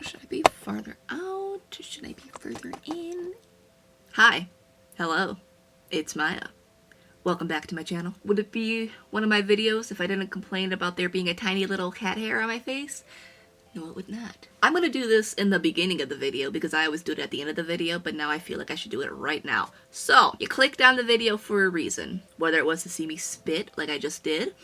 Should I be farther out? Should I be further in? Hi. Hello. It's Maya. Welcome back to my channel. Would it be one of my videos if I didn't complain about there being a tiny little cat hair on my face? No, it would not. I'm gonna do this in the beginning of the video because I always do it at the end of the video, but now I feel like I should do it right now. So, you clicked on the video for a reason. Whether it was to see me spit, like I just did,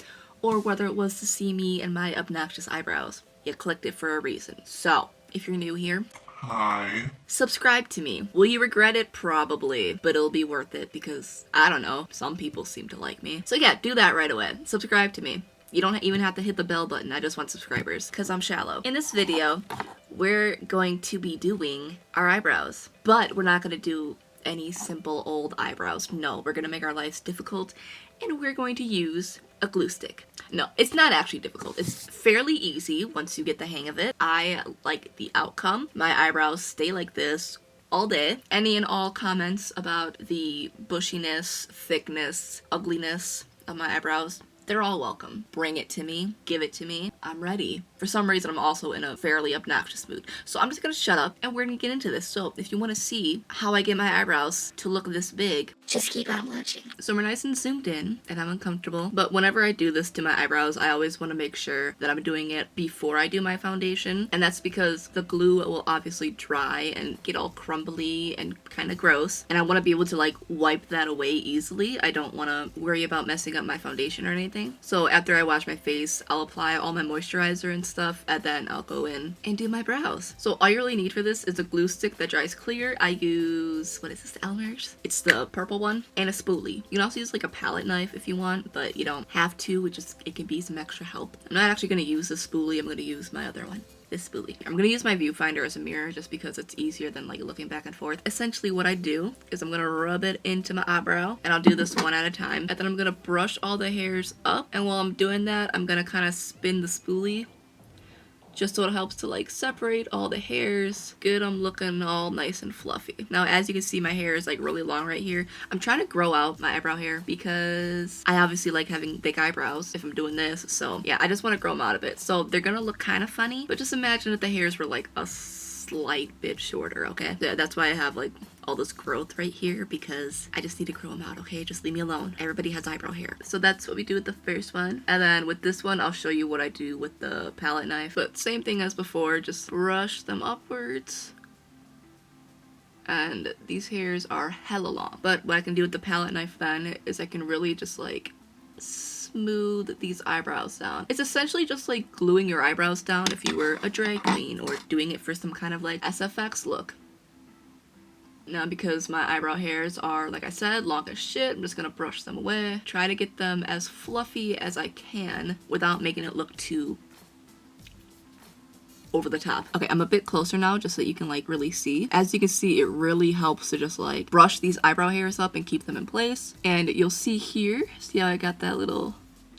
or whether it was to see me and my obnoxious eyebrows. You clicked it for a reason. So, if you're new here, hi. Subscribe to me. Will you regret it? Probably, but it'll be worth it because, I don't know, some people seem to like me. So yeah, do that right away. Subscribe to me. You don't even have to hit the bell button, I just want subscribers, because I'm shallow. In this video, we're going to be doing our eyebrows, but we're not going to do any simple old eyebrows. No, we're going to make our lives difficult, and we're going to use a glue stick. No, it's not actually difficult. It's fairly easy once you get the hang of it. I like the outcome. My eyebrows stay like this all day. Any and all comments about the bushiness, thickness, ugliness of my eyebrows, they're all welcome. Bring it to me. Give it to me. I'm ready. For some reason, I'm also in a fairly obnoxious mood. So I'm just gonna shut up and we're gonna get into this. So if you want to see how I get my eyebrows to look this big, just keep on watching. So we're nice and zoomed in and I'm uncomfortable. But whenever I do this to my eyebrows, I always want to make sure that I'm doing it before I do my foundation. And that's because the glue will obviously dry and get all crumbly and kind of gross. And I want to be able to like wipe that away easily. I don't want to worry about messing up my foundation or anything. So after I wash my face, I'll apply all my moisturizer and stuff, and then I'll go in and do my brows. So all you really need for this is a glue stick that dries clear. I use, what is this, Elmer's? It's the purple one, and a spoolie. You can also use like a palette knife if you want, but you don't have to. It can be some extra help. I'm not actually going to use this spoolie. I'm going to use my other one. This spoolie. I'm going to use my viewfinder as a mirror just because it's easier than like looking back and forth. Essentially what I do is I'm going to rub it into my eyebrow, and I'll do this one at a time, and then I'm going to brush all the hairs up, and while I'm doing that I'm going to kind of spin the spoolie just so it helps to like separate all the hairs. Good, I'm looking all nice and fluffy. Now as you can see, my hair is like really long right here. I'm trying to grow out my eyebrow hair because I obviously like having big eyebrows if I'm doing this. So yeah, I just want to grow them out a bit. So they're gonna look kind of funny, but just imagine if the hairs were like a slight bit shorter, okay? Yeah, that's why I have like all this growth right here, because I just need to grow them out, okay? Just leave me alone. Everybody has eyebrow hair. So that's what we do with the first one. And then with this one, I'll show you what I do with the palette knife. But same thing as before, just brush them upwards. And these hairs are hella long. But what I can do with the palette knife then is I can really just like smooth these eyebrows down. It's essentially just like gluing your eyebrows down if you were a drag queen or doing it for some kind of like SFX look. Now because my eyebrow hairs are, like I said, long as shit, I'm just gonna brush them away. Try to get them as fluffy as I can without making it look too over the top. Okay, I'm a bit closer now just so you can like really see. As you can see, it really helps to just like brush these eyebrow hairs up and keep them in place. And you'll see here, see how I got that little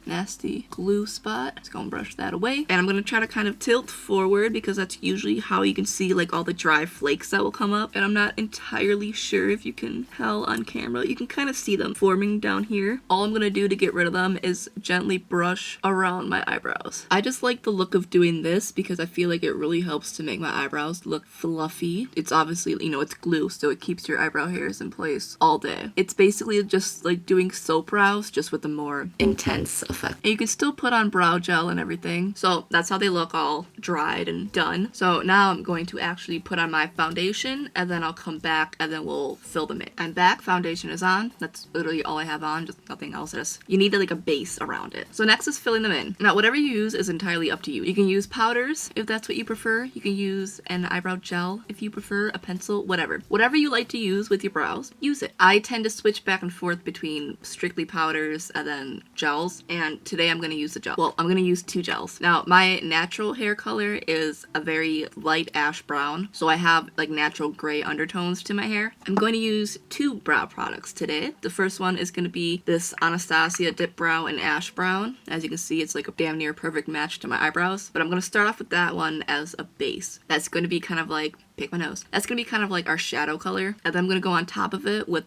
nasty glue spot. Just gonna brush that away, and I'm gonna try to kind of tilt forward because that's usually how you can see like all the dry flakes that will come up, and I'm not entirely sure if you can tell on camera. You can kind of see them forming down here. All I'm gonna do to get rid of them is gently brush around my eyebrows. I just like the look of doing this because I feel like it really helps to make my eyebrows look fluffy. It's obviously, you know, it's glue, so it keeps your eyebrow hairs in place all day. It's basically just like doing soap brows, just with a more intense effect. And you can still put on brow gel and everything. So that's how they look, all dried and done. So now I'm going to actually put on my foundation, and then I'll come back and then we'll fill them in. I'm back, foundation is on. That's literally all I have on, just nothing else. You need like a base around it. So next is filling them in. Now whatever you use is entirely up to you. You can use powders if that's what you prefer. You can use an eyebrow gel if you prefer, a pencil, whatever. Whatever you like to use with your brows, use it. I tend to switch back and forth between strictly powders and then gels, and today I'm going to use the gel. Well, I'm going to use 2 gels. Now, my natural hair color is a very light ash brown, so I have like natural gray undertones to my hair. I'm going to use 2 brow products today. The first one is going to be this Anastasia Dip Brow in Ash Brown. As you can see, it's like a damn near perfect match to my eyebrows, but I'm going to start off with that one as a base. That's going to be kind of like, pick my nose. That's going to be kind of like our shadow color, and then I'm going to go on top of it with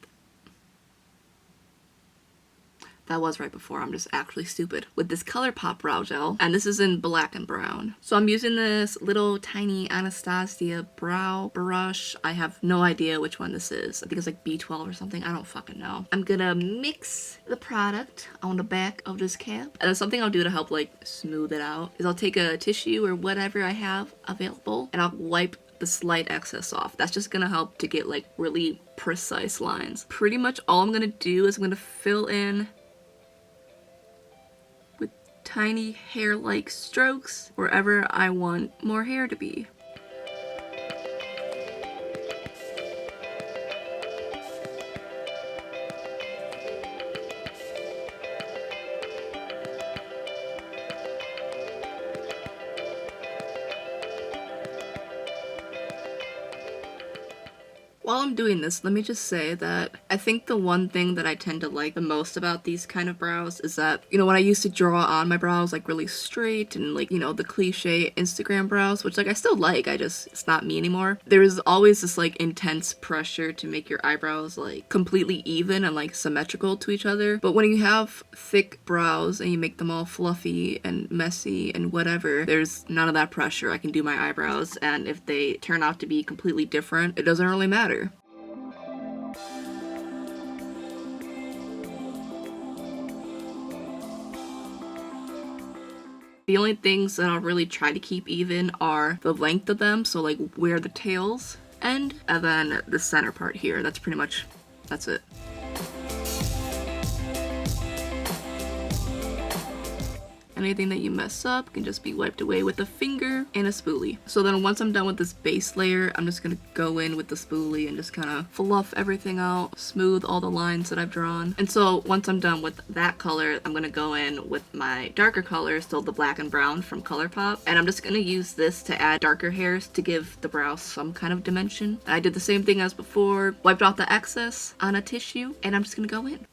That was right before. I'm just actually stupid. With this ColourPop brow gel, and this is in black and brown. So I'm using this little tiny Anastasia brow brush. I have no idea which one this is. I think it's like B12 or something. I don't fucking know. I'm gonna mix the product on the back of this cap. And then something I'll do to help like smooth it out is I'll take a tissue or whatever I have available and I'll wipe the slight excess off. That's just gonna help to get like really precise lines. Pretty much all I'm gonna do is I'm gonna fill in with tiny hair-like strokes wherever I want more hair to be. While I'm doing this, let me just say that I think the one thing that I tend to like the most about these kind of brows is that, you know, when I used to draw on my brows like really straight and like, you know, the cliche Instagram brows, which like I still like, it's not me anymore. There's always this like intense pressure to make your eyebrows like completely even and like symmetrical to each other. But when you have thick brows and you make them all fluffy and messy and whatever, there's none of that pressure. I can do my eyebrows, and if they turn out to be completely different, it doesn't really matter. The only things that I'll really try to keep even are the length of them, so like where the tails end, and then the center part here. That's it. Anything that you mess up can just be wiped away with a finger and a spoolie. So then once I'm done with this base layer, I'm just gonna go in with the spoolie and just kind of fluff everything out, smooth all the lines that I've drawn. And so once I'm done with that color, I'm gonna go in with my darker color, still the black and brown from ColourPop. And I'm just gonna use this to add darker hairs to give the brow some kind of dimension. I did the same thing as before, wiped off the excess on a tissue, and I'm just gonna go in.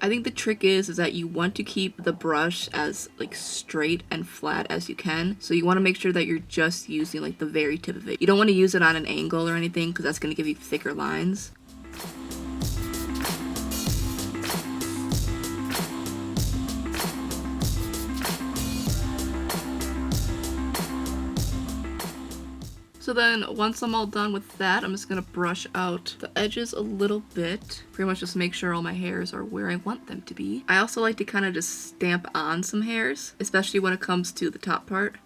I think the trick is that you want to keep the brush as like straight and flat as you can. So you want to make sure that you're just using like the very tip of it. You don't want to use it on an angle or anything because that's going to give you thicker lines. So then once I'm all done with that, I'm just gonna brush out the edges a little bit. Pretty much just make sure all my hairs are where I want them to be. I also like to kind of just stamp on some hairs, especially when it comes to the top part.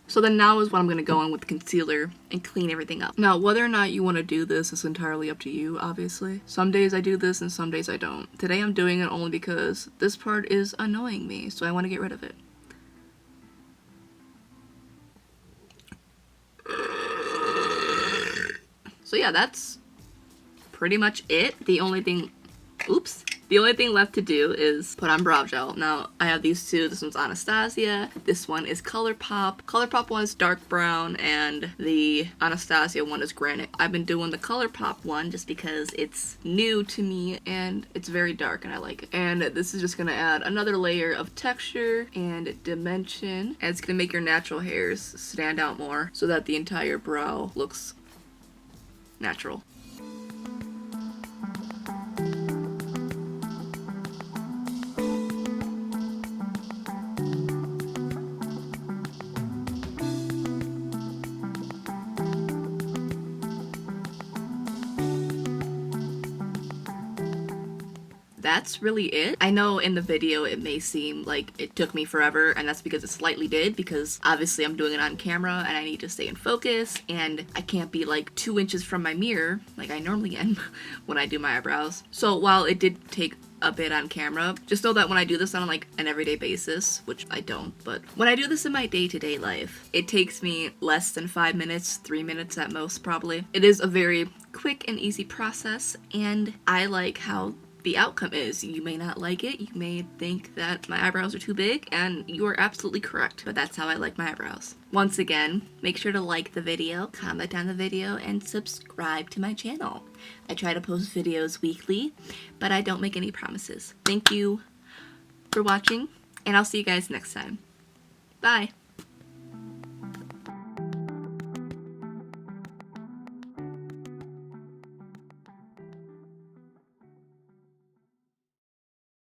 So then now is when I'm gonna go in with concealer and clean everything up. Now, whether or not you wanna do this is entirely up to you, obviously. Some days I do this and some days I don't. Today I'm doing it only because this part is annoying me, so I wanna get rid of it. So yeah, that's pretty much it. The only thing left to do is put on brow gel. Now, I have these two. This one's Anastasia. This one is ColourPop. ColourPop one is dark brown, and the Anastasia one is granite. I've been doing the ColourPop one just because it's new to me, and it's very dark, and I like it. And this is just gonna add another layer of texture and dimension, and it's gonna make your natural hairs stand out more so that the entire brow looks natural. That's really it. I know in the video it may seem like it took me forever, and that's because it slightly did, because obviously I'm doing it on camera and I need to stay in focus, and I can't be like 2 inches from my mirror like I normally am when I do my eyebrows. So while it did take a bit on camera, just know that when I do this on like an everyday basis, which I don't, but when I do this in my day-to-day life, it takes me less than 5 minutes, 3 minutes at most probably. It is a very quick and easy process, and I like how the outcome is. You may not like it, you may think that my eyebrows are too big, and you are absolutely correct, but that's how I like my eyebrows. Once again, make sure to like the video, comment on the video, and subscribe to my channel. I try to post videos weekly, but I don't make any promises. Thank you for watching, and I'll see you guys next time. Bye!